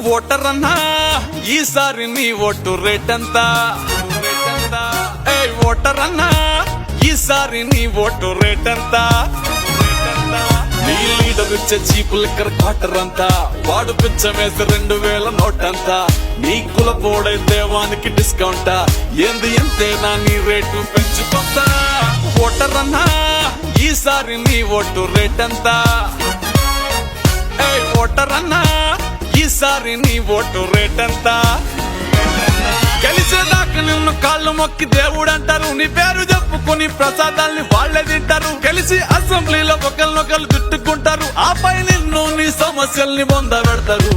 Voter అన్నా ఈసారి నీ ఓటు రేట్ ఎంత? ఓటర్ అన్నా ఈసారి నీ ఓటు రేట్ ఎంత? నీ లీడర్ ఇచ్చే చీపు లిక్కర్ క్వార్టర్ అంతా, వాడు పిచ్చమేసి 2000 నోట్ అంతా, నీ కులపోడైతే వానికి డిస్కౌంటా, ఏంది ఎంతేనా నీ రేటు పెంచుకుంటా. ఓటర్ అన్నా ఈసారి నీ ఓటు రేట్ ఎంత? ఓటర్ అన్నా ఈసారి నీ ఓటు రేట్ ఎంత? గెలిచేదాకా నిన్ను కాళ్ళు మొక్కి దేవుడు అంటారు, నీ పేరు చెప్పుకుని ప్రసాదాల్ని వాళ్లే తింటారు, గెలిచి అసెంబ్లీలో ఒకరినొకరు తిట్టుకుంటారు, ఆపై నిన్ను నీ సమస్యల్ని పొందబెడతారు.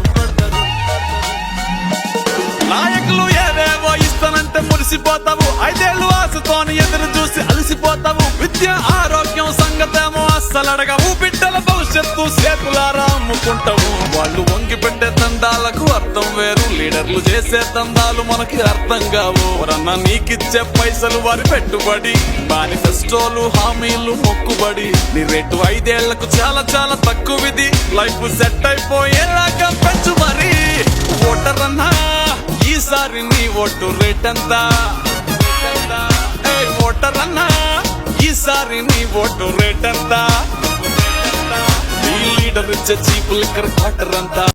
నాయకులు ఏదేవో ఇస్తానంటే మురిసిపోతావు, 5 ఏళ్ళు ఆశతోని ఎదురు చూసి అలసిపోతావు, విద్య ఆరోగ్యం సంగతేమో అస్సలు అడగవు, బిడ్డల భవిష్యత్తు సేతులారా అమ్ముకుంటావు. వాళ్ళు వంగి పెట్టే దందాలకు అర్థం వేరు, లీడర్లు చేసే దందాలు మనకి అర్థం కావు. ఎవరన్నా నీకిచ్చే పైసలు వారి పెట్టుబడి, మేనిఫెస్టోలు హామీలు మొక్కుబడి, నీ రేటు 5 ఏళ్లకు చాలా చాలా తక్కువది, లైఫ్ సెట్ అయిపోయేలాగా పెంచు మరి. ఓటర్ అన్నా ఈసారి నీ ఓటు రేట్ ఎంత? ఓటర్ అన్నా ఈసారి నీ ఓటు రేట్ ఎంత? నీ లీడర్ ఇచ్చే చీపు లిక్కర్ క్వార్టర్ అంతా.